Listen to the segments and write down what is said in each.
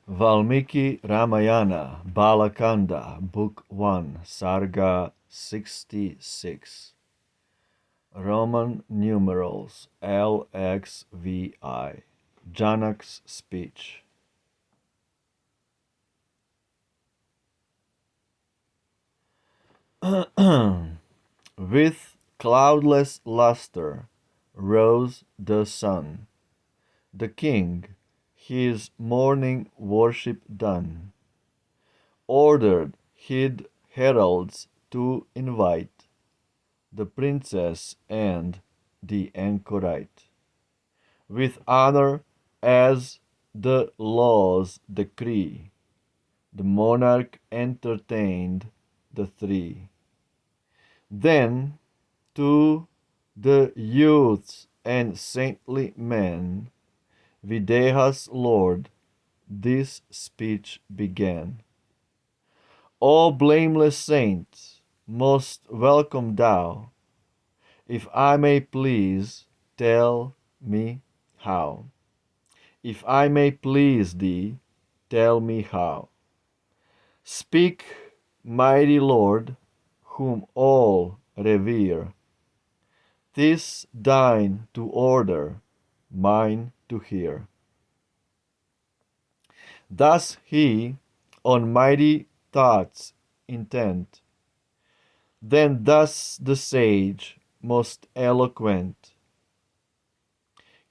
Valmiki Ramayana, Bala Kanda, Book 1, Sarga 66. Roman numerals LXVI. JANAK'S speech. With cloudless luster rose the sun. The king, his morning worship done, ordered his heralds to invite the princess and the anchorite, with honor as the laws decree. The monarch entertained the three. Then to the youths and saintly men, Videha's lord this speech began. O blameless saints, most welcome thou, if I may please, tell me how. If I may please thee, tell me how. Speak, mighty Lord, whom all revere. 'Tis thine to order, mine to hear. Thus he, on mighty thoughts intent, then thus the sage, most eloquent.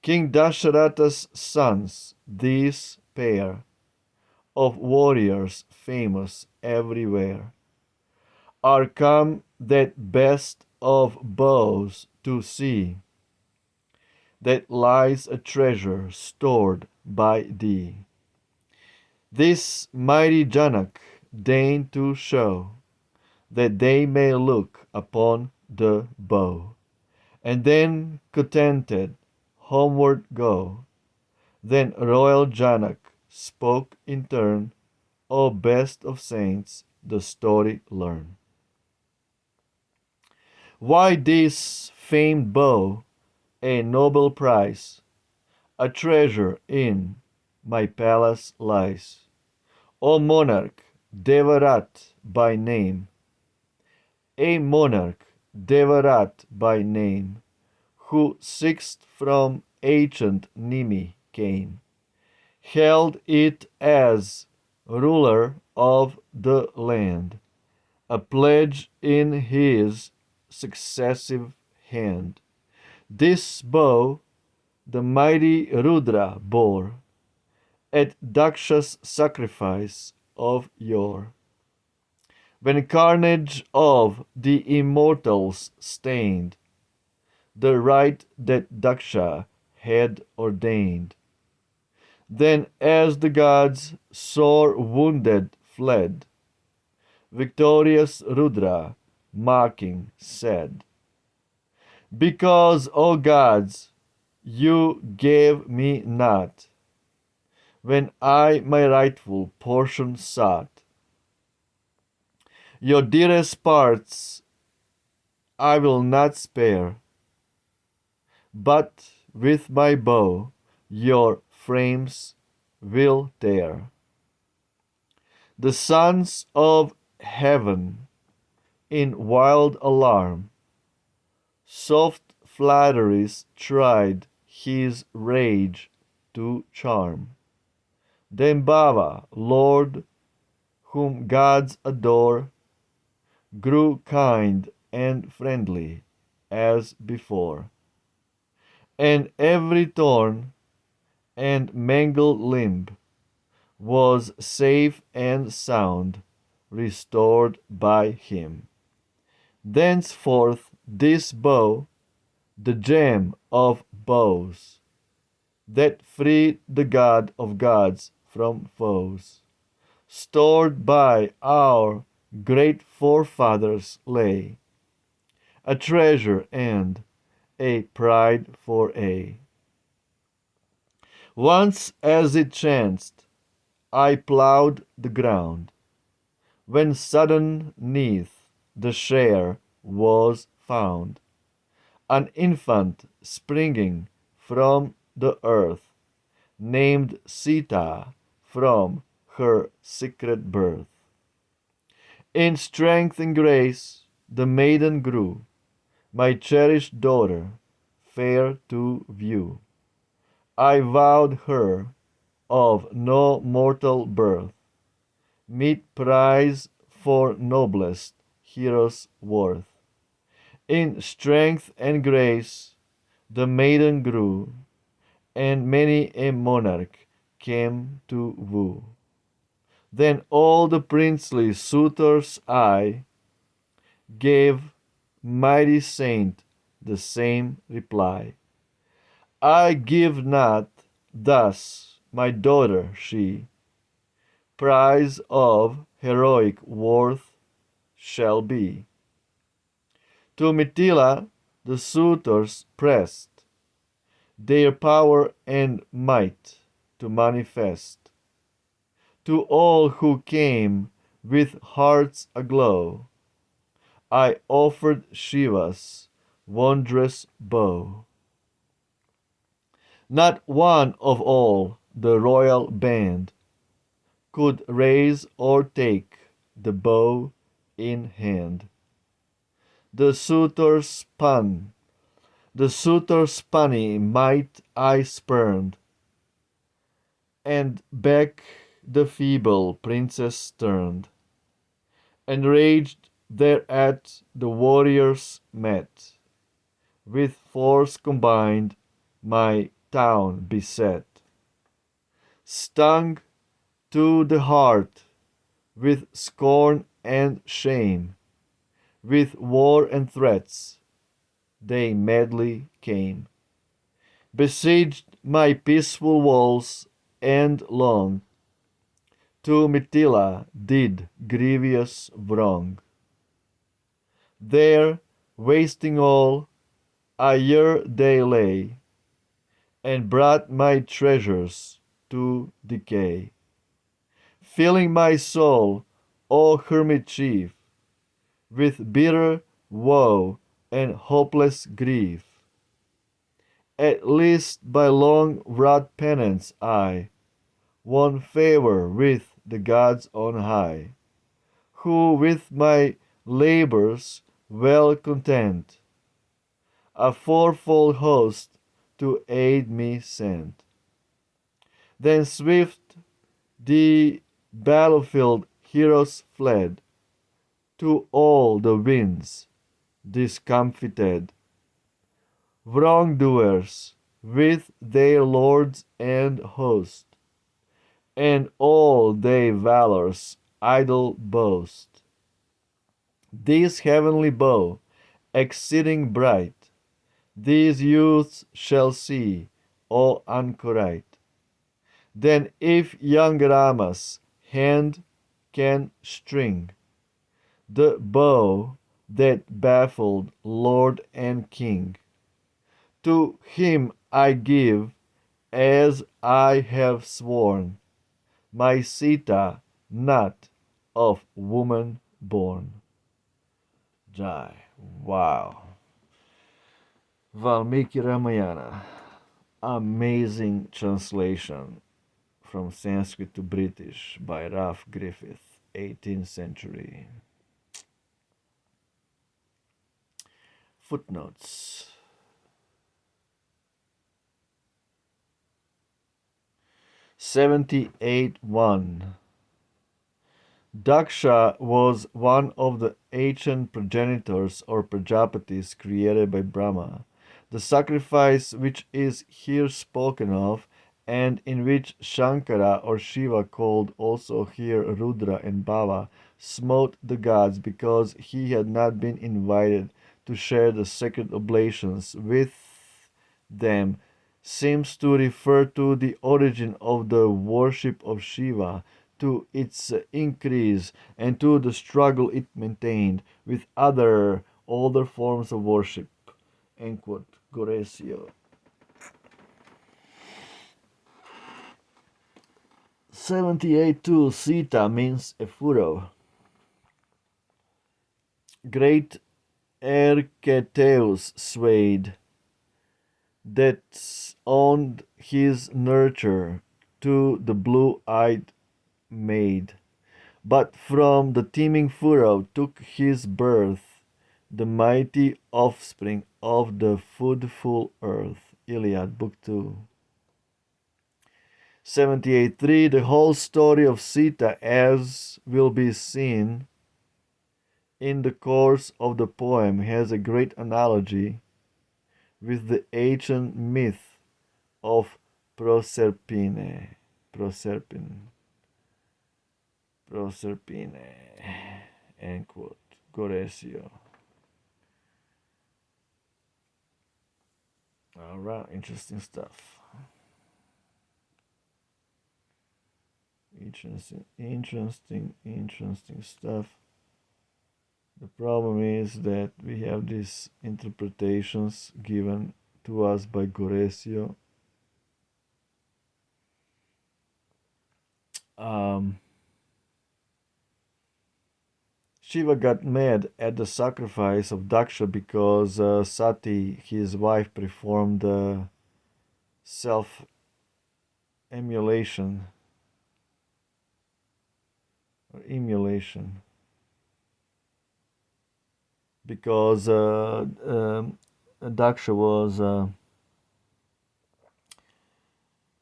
King Dasharatha's sons, these pair of warriors famous everywhere, are come that best of bows to see, that lies a treasure stored by thee. This mighty Janak deign to show, that they may look upon the bow, and then contented homeward go. Then royal Janak spoke in turn, O best of saints, the story learn. Why this famed bow, a noble prize, a treasure in my palace lies. O monarch, Devarat by name, a monarch, Devarat by name, who sixth from ancient Nimi came, held it as ruler of the land, a pledge in his successive hand. This bow the mighty Rudra bore at Daksha's sacrifice of yore, when carnage of the immortals stained the rite that Daksha had ordained. Then as the gods sore wounded fled, victorious Rudra mocking said, Because, O gods, you gave me not, when I my rightful portion sought, your dearest parts I will not spare, but with my bow your frames will tear. The sons of heaven, in wild alarm, soft flatteries tried his rage to charm. Then Baba, Lord, whom gods adore, grew kind and friendly as before, and every torn and mangled limb was safe and sound, restored by him. Thenceforth this bow, the gem of bows, that freed the God of gods from foes, stored by our great forefathers lay, a treasure and a pride for aye. Once as it chanced, I ploughed the ground, when sudden 'neath the share was found an infant springing from the earth, named Sita, from her secret birth. In strength and grace the maiden grew, my cherished daughter, fair to view. I vowed her of no mortal birth, meet prize for noblest heroes' worth. In strength and grace the maiden grew, and many a monarch came to woo. Then all the princely suitors I gave mighty saint the same reply. I give not thus my daughter she, prize of heroic worth shall be. To Mithila the suitors pressed, their power and might to manifest. To all who came with hearts aglow, I offered Shiva's wondrous bow. Not one of all the royal band could raise or take the bow in hand. The suitor's spunny might I spurned, and back the feeble princess turned. Enraged thereat the warriors met, with force combined my town beset. Stung to the heart with scorn and shame, with war and threats they madly came. Besieged my peaceful walls, and long to Mithila did grievous wrong. There, wasting all, a year they lay, and brought my treasures to decay. Filling my soul, O hermit chief, with bitter woe and hopeless grief. At least by long-wrought penance I won favor with the gods on high, who with my labors well content a fourfold host to aid me sent. Then swift the battlefield heroes fled, to all the winds discomfited, wrongdoers with their lords and host, and all their valor's idle boast. This heavenly bow, exceeding bright, these youths shall see, O anchorite. Then if young Rama's hand can string the bow that baffled lord and king, to him I give, as I have sworn, my Sita, not of woman born. Jai. Wow. Valmiki Ramayana. Amazing translation from Sanskrit to British by Ralph Griffith, 18th century. Footnotes. (78.1) Daksha was one of the ancient progenitors or Prajapatis created by Brahma. The sacrifice which is here spoken of, and in which Shankara or Shiva, called also here Rudra and Bala, smote the gods because he had not been invited to share the sacred oblations with them, seems to refer to the origin of the worship of Shiva, to its increase, and to the struggle it maintained with other older forms of worship. End quote. Goresio. 78.2 Sita means a furrow. Great Erketeus swayed, that owned his nurture to the blue-eyed maid. But from the teeming furrow took his birth the mighty offspring of the foodful earth. Iliad, Book 2. 78.3. The whole story of Sita, as will be seen in the course of the poem, has a great analogy with the ancient myth of Proserpine. Proserpine. Proserpine. End quote. Goresio. Alright, interesting stuff. Interesting stuff. The problem is that we have these interpretations given to us by Goresio. Shiva got mad at the sacrifice of Daksha because Sati, his wife, performed self emulation or emulation because Daksha was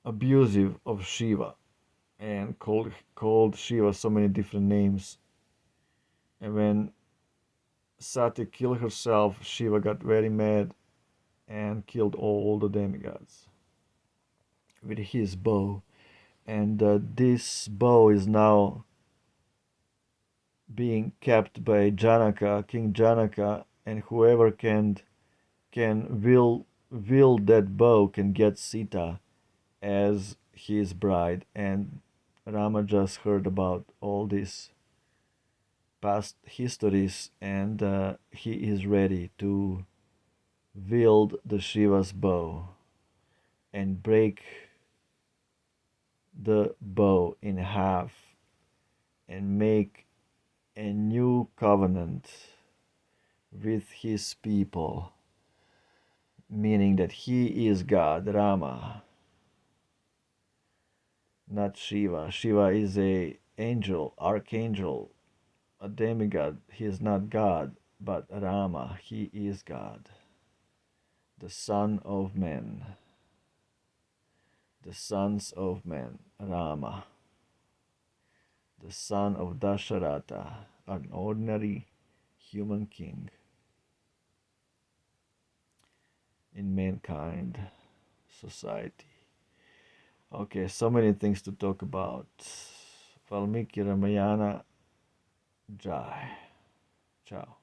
abusive of Shiva and called Shiva so many different names. And when Sati killed herself, Shiva got very mad and killed all the demigods with his bow. And this bow is now being kept by Janaka, King Janaka, and whoever can wield that bow can get Sita as his bride. And Rama just heard about all this past histories, and he is ready to wield the Shiva's bow and break the bow in half and make a new covenant with his people, meaning that he is God, Rama, not Shiva. Shiva is a angel, archangel, a demigod. He is not God, but Rama, he is God, the son of men, the sons of men, Rama, the son of Dasharatha, an ordinary human king in mankind society. Okay, so many things to talk about. Valmiki, Ramayana, Jai. Ciao.